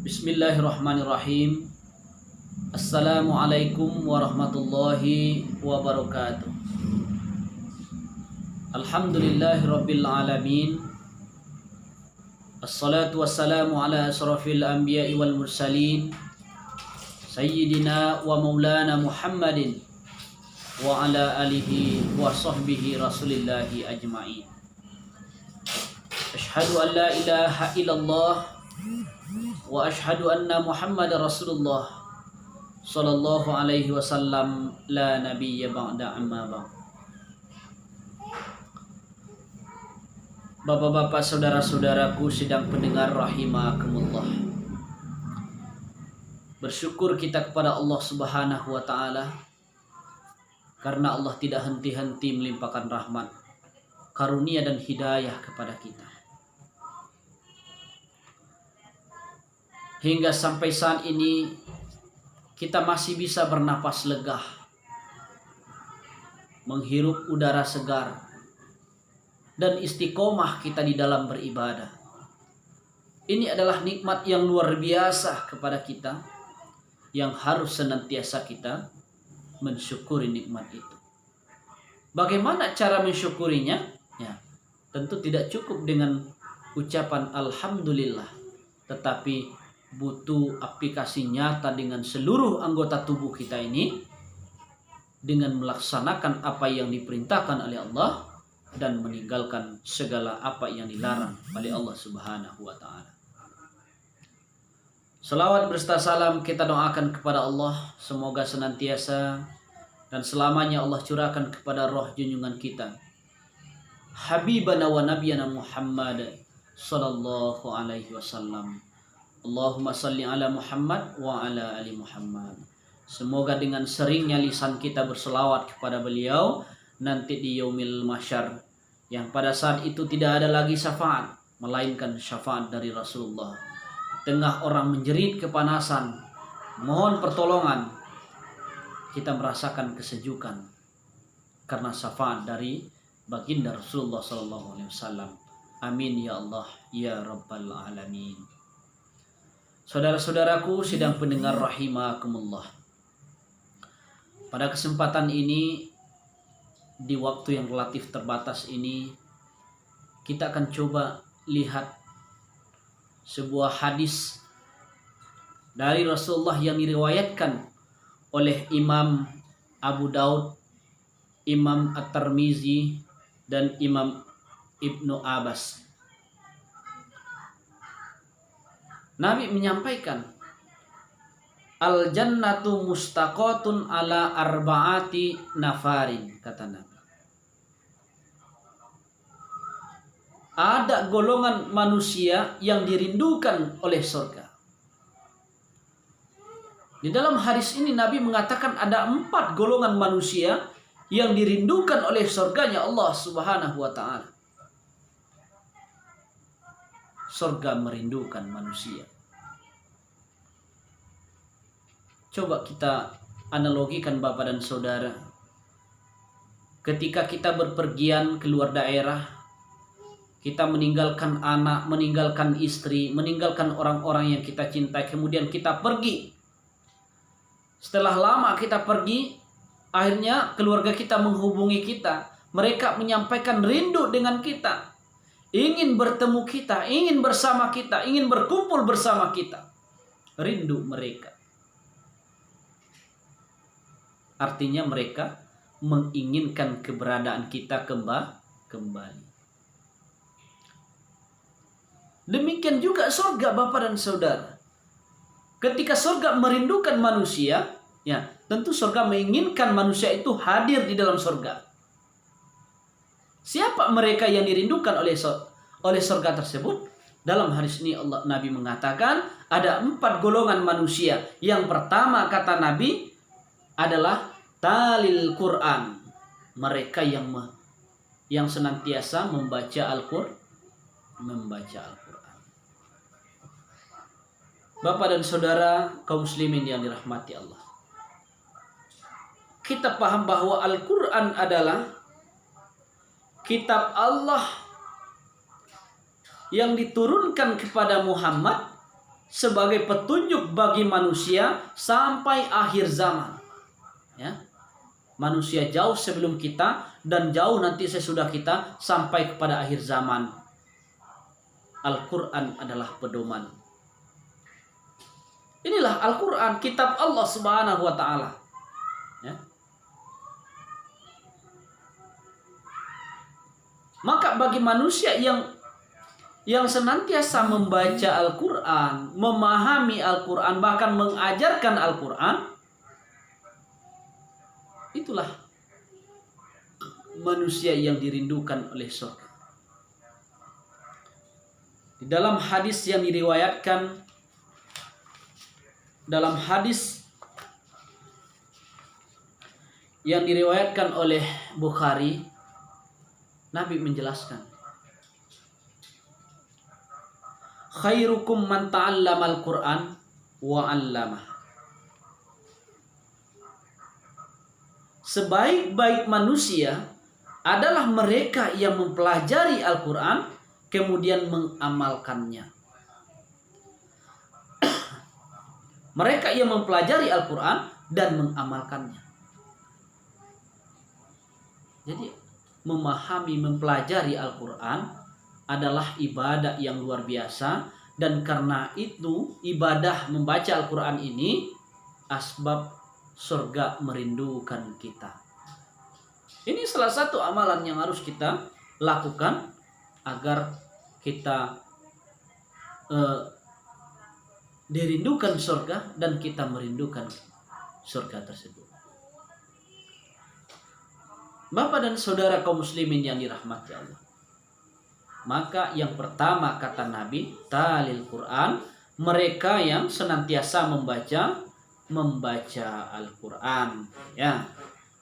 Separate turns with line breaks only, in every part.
Bismillahirrahmanirrahim. Assalamualaikum warahmatullahi wabarakatuh. Alhamdulillahirabbil alamin. Assalatu wassalamu ala asrafil anbiya'i wal mursalin Sayyidina wa maulana Muhammadin wa ala alihi wa sahbihi rasulillahi ajma'in. Ashhadu an la ilaha illallah wa ashhadu anna Muhammad Rasulullah sallallahu alaihi wasallam la nabiyya ba'da amma ba'd. Bapak-bapak, saudara-saudaraku sidang pendengar rahimakumullah. Bersyukur kita kepada Allah Subhanahu wa taala karena Allah tidak henti-henti melimpahkan rahmat, karunia dan hidayah kepada kita. Hingga sampai saat ini kita masih bisa bernapas lega, menghirup udara segar, dan istiqomah kita di dalam beribadah. Ini adalah nikmat yang luar biasa kepada kita, yang harus senantiasa kita mensyukuri nikmat itu. Bagaimana cara mensyukurinya? Ya, tentu tidak cukup dengan ucapan alhamdulillah, tetapi butuh aplikasi nyata dengan seluruh anggota tubuh kita ini, dengan melaksanakan apa yang diperintahkan oleh Allah dan meninggalkan segala apa yang dilarang oleh Allah Subhanahu wa taala. Selawat berserta salam kita doakan kepada Allah, semoga senantiasa dan selamanya Allah curahkan kepada roh junjungan kita, Habibana wa Nabiyana Muhammad sallallahu alaihi wasallam. Allahumma salli ala Muhammad wa ala ali Muhammad. Semoga dengan seringnya lisan kita berselawat kepada beliau nanti di yaumil mahsyar, yang pada saat itu tidak ada lagi syafaat melainkan syafaat dari Rasulullah. Tengah orang menjerit kepanasan, mohon pertolongan, kita merasakan kesejukan karena syafaat dari baginda Rasulullah sallallahu alaihi wasallam. Amin ya Allah ya rabbal alamin. Saudara-saudaraku sidang pendengar rahimakumullah. Pada kesempatan ini, di waktu yang relatif terbatas ini, kita akan coba lihat sebuah hadis dari Rasulullah yang diriwayatkan oleh Imam Abu Daud, Imam At-Tirmizi, dan Imam Ibnu Abbas. Nabi menyampaikan, al jannatu mustaqatun ala arba'ati nafarin, kata Nabi. Ada golongan manusia yang dirindukan oleh surga. Di dalam hadis ini Nabi mengatakan ada 4 golongan manusia yang dirindukan oleh surganya Allah Subhanahu wa taala. Surga merindukan manusia. Coba kita analogikan Bapak dan Saudara. Ketika kita berpergian keluar daerah, kita meninggalkan anak, meninggalkan istri, meninggalkan orang-orang yang kita cintai, kemudian kita pergi. Setelah lama kita pergi, akhirnya keluarga kita menghubungi kita. Mereka menyampaikan rindu dengan kita, ingin bertemu kita, ingin bersama kita, ingin berkumpul bersama kita. Rindu mereka. Artinya mereka menginginkan keberadaan kita kembali. Demikian juga surga Bapak dan Saudara. Ketika surga merindukan manusia, ya, tentu surga menginginkan manusia itu hadir di dalam surga. Siapa mereka yang dirindukan oleh surga tersebut? Dalam hadis ini Nabi mengatakan ada 4 golongan manusia. Yang pertama kata Nabi adalah talil Quran. Mereka yang senantiasa membaca Al-Quran. Bapak dan Saudara kaum muslimin yang dirahmati Allah, kita paham bahwa Al-Quran adalah kitab Allah yang diturunkan kepada Muhammad sebagai petunjuk bagi manusia sampai akhir zaman. Ya. Manusia jauh sebelum kita dan jauh nanti sesudah kita sampai kepada akhir zaman. Al-Quran adalah pedoman. Inilah Al-Quran, kitab Allah Subhanahu wa Ta'ala. Ya. Maka bagi manusia yang senantiasa membaca Al-Quran, memahami Al-Quran, bahkan mengajarkan Al-Quran, itulah manusia yang dirindukan oleh surga. Di dalam hadis yang diriwayatkan, oleh Bukhari, Nabi menjelaskan, khairukum man ta'allama al-Qur'an wa 'allamah. Sebaik-baik manusia adalah mereka yang mempelajari Al-Quran kemudian mengamalkannya. Mereka yang mempelajari Al-Quran dan mengamalkannya. Jadi memahami, mempelajari Al-Quran adalah ibadah yang luar biasa. Dan karena itu ibadah membaca Al-Quran ini asbab surga merindukan kita. Ini salah satu amalan yang harus kita lakukan agar kita dirindukan surga dan kita merindukan surga tersebut. Bapak dan saudara kaum muslimin yang dirahmati Allah. Maka yang pertama kata Nabi, talil Quran, mereka yang senantiasa membaca Al-Quran, ya,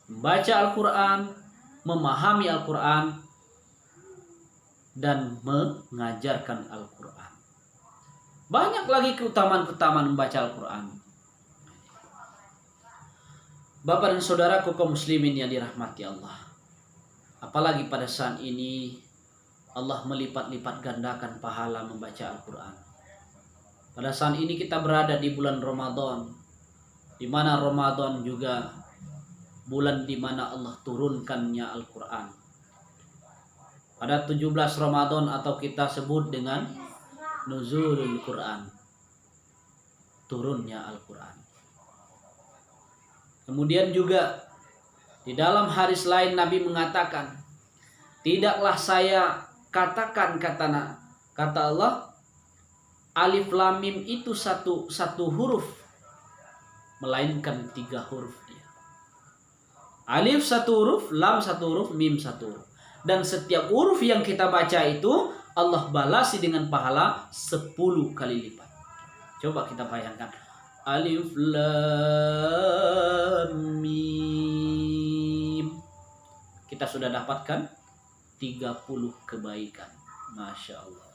membaca Al-Quran, memahami Al-Quran, dan mengajarkan Al-Quran. Banyak lagi keutamaan-keutamaan membaca Al-Quran. Bapak dan saudara kaum muslimin yang dirahmati Allah, apalagi pada saat ini Allah melipat-lipat gandakan pahala membaca Al-Quran. Pada saat ini kita berada di bulan Ramadan, di mana Ramadan juga bulan di mana Allah turunkannya Al-Quran. Pada 17 Ramadan atau kita sebut dengan Nuzulul Quran, turunnya Al-Quran. Kemudian juga di dalam hadis lain Nabi mengatakan, tidaklah saya katakan, kata Allah, alif lam mim itu satu huruf, melainkan 3 huruf dia. Alif 1 huruf, lam 1 huruf, mim 1 huruf. Dan setiap huruf yang kita baca itu Allah balasi dengan pahala 10 kali lipat. Coba kita bayangkan. Alif lam mim. Kita sudah dapatkan 30 kebaikan. Masya Allah.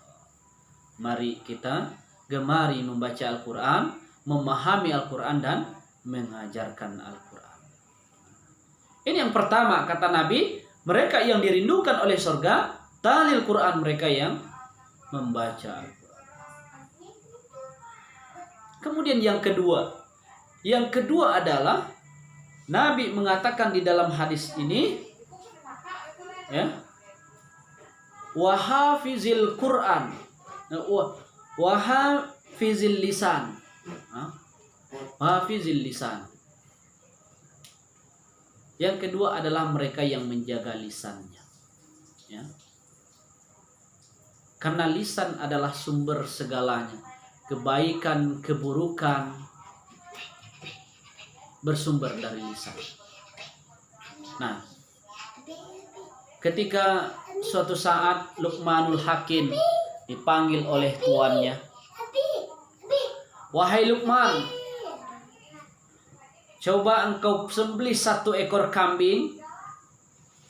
Mari kita gemari membaca Al-Quran, memahami Al-Quran dan mengajarkan Al-Quran. Ini yang pertama kata Nabi, mereka yang dirindukan oleh surga, talil Quran, mereka yang membaca Al-Quran. Kemudian yang kedua adalah Nabi mengatakan di dalam hadis ini, ya, wahafizil Quran, wahafizil lisan, wahafizil lisan. Yang kedua adalah mereka yang menjaga lisannya, ya. Karena lisan adalah sumber segalanya. Kebaikan, keburukan bersumber dari lisan. Nah, ketika suatu saat Luqmanul Hakim dipanggil oleh tuannya, wahai Luqman, coba engkau sembelih 1 ekor kambing,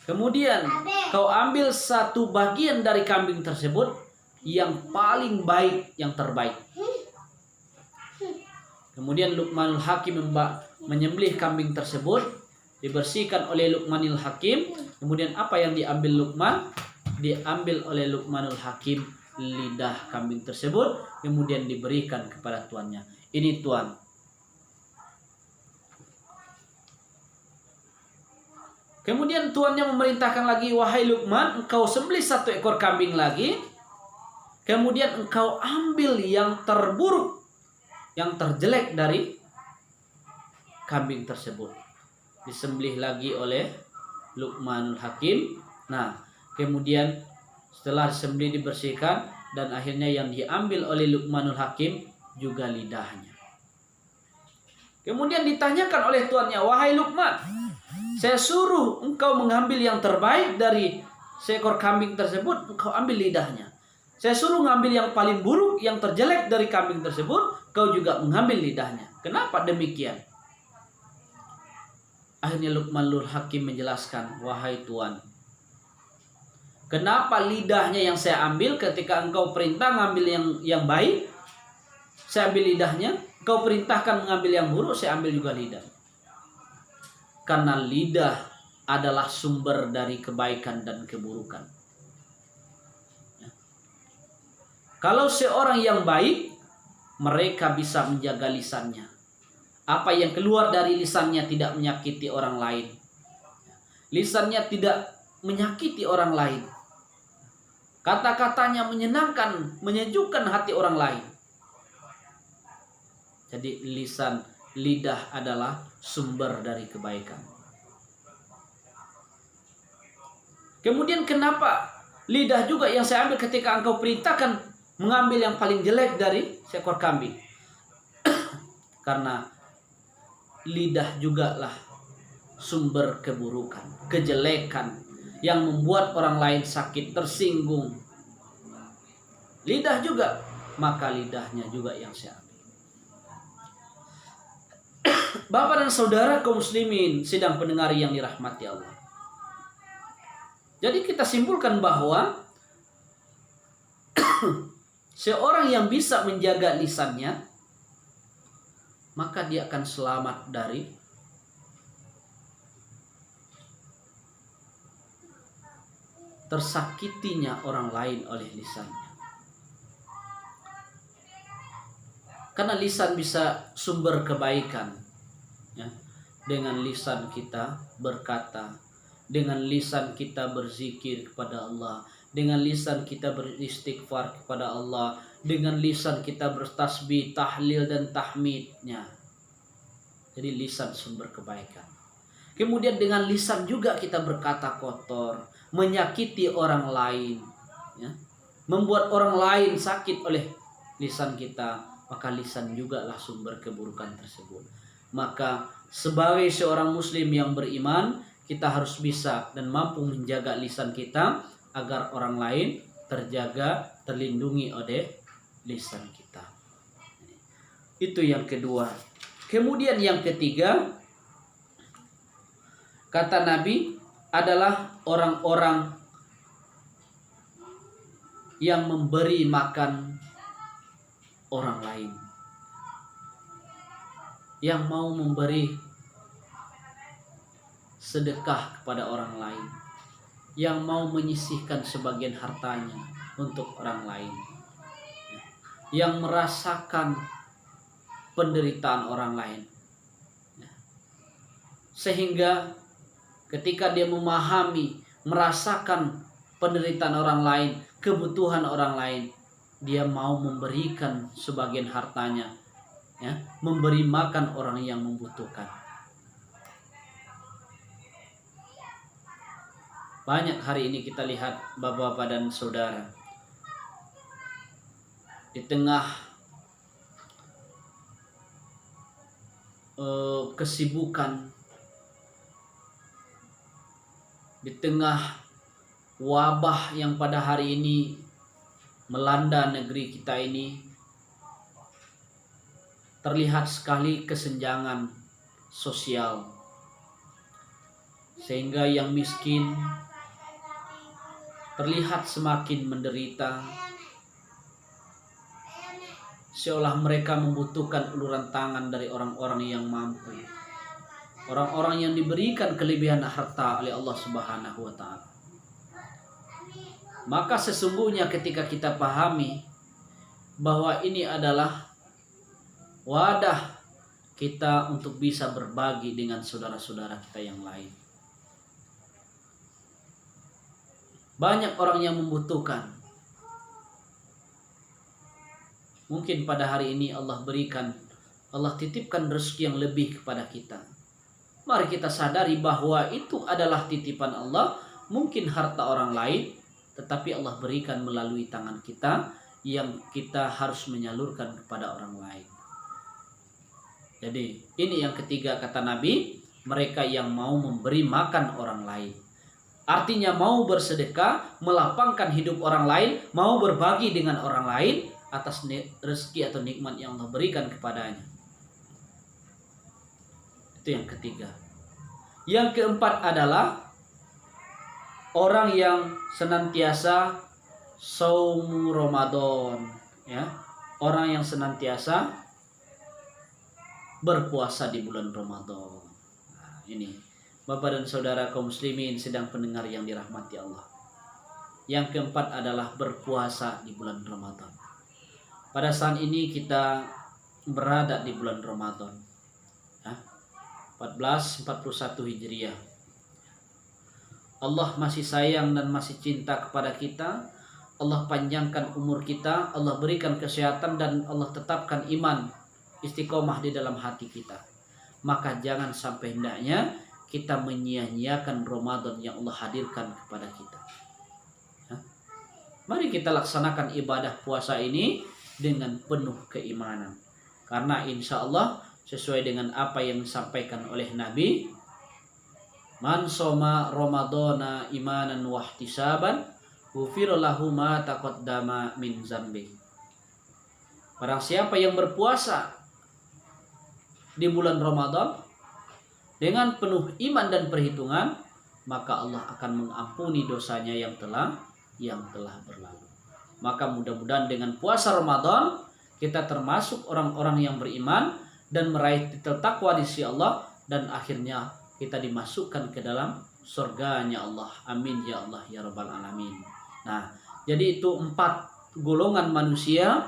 kemudian kau ambil 1 bagian dari kambing tersebut yang paling baik, yang terbaik. Kemudian Luqmanul Hakim menyembelih kambing tersebut, dibersihkan oleh Luqmanul Hakim. Kemudian apa yang diambil Luqman? Diambil oleh Luqmanul Hakim lidah kambing tersebut, kemudian diberikan kepada tuannya. Ini tuan. Kemudian tuannya memerintahkan lagi, wahai Luqman, engkau sembelih 1 ekor kambing lagi. Kemudian engkau ambil yang terburuk, yang terjelek dari kambing tersebut. Disembelih lagi oleh Luqmanul Hakim. Nah, kemudian setelah disembelih dibersihkan, dan akhirnya yang diambil oleh Luqmanul Hakim juga lidahnya. Kemudian ditanyakan oleh tuannya, wahai Luqman, saya suruh engkau mengambil yang terbaik dari seekor kambing tersebut, engkau ambil lidahnya. Saya suruh mengambil yang paling buruk, yang terjelek dari kambing tersebut, kau juga mengambil lidahnya. Kenapa demikian? Akhirnya Luqmanul Hakim menjelaskan, wahai tuan, kenapa lidahnya yang saya ambil ketika engkau perintah mengambil yang baik, saya ambil lidahnya. Engkau perintahkan mengambil yang buruk, saya ambil juga lidah. Karena lidah adalah sumber dari kebaikan dan keburukan. Kalau seorang yang baik, mereka bisa menjaga lisannya. Apa yang keluar dari lisannya tidak menyakiti orang lain. Lisannya tidak menyakiti orang lain. Kata-katanya menyenangkan, menyejukkan hati orang lain. Jadi lidah adalah sumber dari kebaikan. Kemudian kenapa lidah juga yang saya ambil ketika engkau perintahkan mengambil yang paling jelek dari seekor kambing? Karena lidah juga lah sumber keburukan, kejelekan yang membuat orang lain sakit, tersinggung. Lidah juga, maka lidahnya juga yang saya ambil. Bapak dan saudara kaum muslimin, sidang pendengar yang dirahmati Allah. Jadi kita simpulkan bahwa seorang yang bisa menjaga lisannya, maka dia akan selamat dari tersakitinya orang lain oleh lisannya. Karena lisan bisa sumber kebaikan. Ya. Dengan lisan kita berkata, dengan lisan kita berzikir kepada Allah, dengan lisan kita beristighfar kepada Allah, dengan lisan kita bertasbih, tahlil dan tahmidnya. Jadi lisan sumber kebaikan. Kemudian dengan lisan juga kita berkata kotor, menyakiti orang lain, ya, membuat orang lain sakit oleh lisan kita, maka lisan juga lah sumber keburukan tersebut. Maka sebagai seorang muslim yang beriman, kita harus bisa dan mampu menjaga lisan kita agar orang lain terjaga, terlindungi oleh lisan kita. Itu yang kedua. Kemudian yang ketiga, kata Nabi, adalah orang-orang yang memberi makan orang lain, yang mau memberi sedekah kepada orang lain, yang mau menyisihkan sebagian hartanya untuk orang lain, yang merasakan penderitaan orang lain, sehingga ketika dia memahami, merasakan penderitaan orang lain, kebutuhan orang lain, dia mau memberikan sebagian hartanya, ya, memberi makan orang yang membutuhkan. Banyak hari ini kita lihat bapak-bapak dan saudara, di tengah kesibukan, di tengah wabah yang pada hari ini melanda negeri kita ini, terlihat sekali kesenjangan sosial, sehingga yang miskin terlihat semakin menderita, seolah mereka membutuhkan uluran tangan dari orang-orang yang mampu, orang-orang yang diberikan kelebihan harta oleh Allah Subhanahu wa Ta'ala. Maka sesungguhnya ketika kita pahami bahwa ini adalah wadah kita untuk bisa berbagi dengan saudara-saudara kita yang lain. Banyak orang yang membutuhkan. Mungkin pada hari ini Allah titipkan rezeki yang lebih kepada kita. Mari kita sadari bahwa itu adalah titipan Allah. Mungkin harta orang lain, tetapi Allah berikan melalui tangan kita yang kita harus menyalurkan kepada orang lain. Jadi ini yang ketiga kata Nabi, mereka yang mau memberi makan orang lain. Artinya mau bersedekah, melapangkan hidup orang lain, mau berbagi dengan orang lain atas rezeki atau nikmat yang Allah berikan kepadanya. Itu yang ketiga. Yang keempat adalah orang yang senantiasa saumu Ramadan, ya. Orang yang senantiasa berpuasa di bulan Ramadan. Nah, ini Bapak dan Saudara kaum muslimin sedang pendengar yang dirahmati Allah. Yang keempat adalah berpuasa di bulan Ramadan. Pada saat ini kita berada di bulan Ramadan, ya, 1441 Hijriah. Allah masih sayang dan masih cinta kepada kita. Allah panjangkan umur kita, Allah berikan kesehatan, dan Allah tetapkan iman istiqomah di dalam hati kita. Maka jangan sampai hendaknya kita menyia-nyiakan Ramadan yang Allah hadirkan kepada kita. Ya. Mari kita laksanakan ibadah puasa ini dengan penuh keimanan. Karena insya Allah sesuai dengan apa yang disampaikan oleh Nabi, man soma Ramadana imanan wahtisaban ghufira lahu ma taqaddama min zambi. Barang siapa yang berpuasa di bulan Ramadan dengan penuh iman dan perhitungan, maka Allah akan mengampuni dosanya yang telah berlalu. Maka mudah-mudahan dengan puasa Ramadan kita termasuk orang-orang yang beriman dan meraih titel takwa di sisi Allah, dan akhirnya kita dimasukkan ke dalam surganya Allah. Amin ya Allah ya rabbal alamin. Nah, jadi itu 4 golongan manusia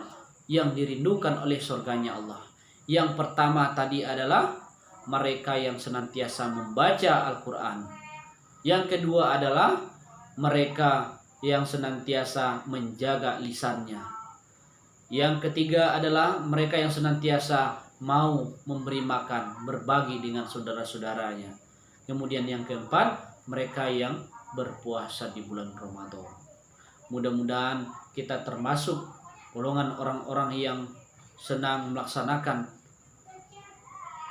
yang dirindukan oleh surganya Allah. Yang pertama tadi adalah mereka yang senantiasa membaca Al-Quran. Yang kedua adalah mereka yang senantiasa menjaga lisannya. Yang ketiga adalah mereka yang senantiasa mau memberi makan, berbagi dengan saudara-saudaranya. Kemudian yang keempat, mereka yang berpuasa di bulan Ramadan. Mudah-mudahan kita termasuk golongan orang-orang yang senang melaksanakan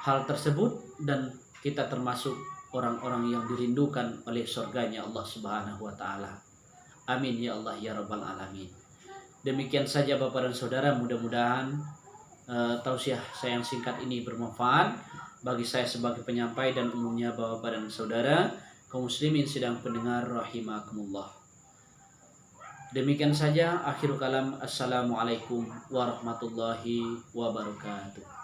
hal tersebut, dan kita termasuk orang-orang yang dirindukan oleh surganya Allah Subhanahu wa Ta'ala. Amin ya Allah ya rabbal alamin. Demikian saja Bapak dan Saudara, mudah-mudahan tausiah saya yang singkat ini bermanfaat bagi saya sebagai penyampai dan umumnya Bapak dan Saudara kaum muslimin sedang pendengar rahimakumullah. Demikian saja akhirul kalam. Assalamualaikum warahmatullahi wabarakatuh.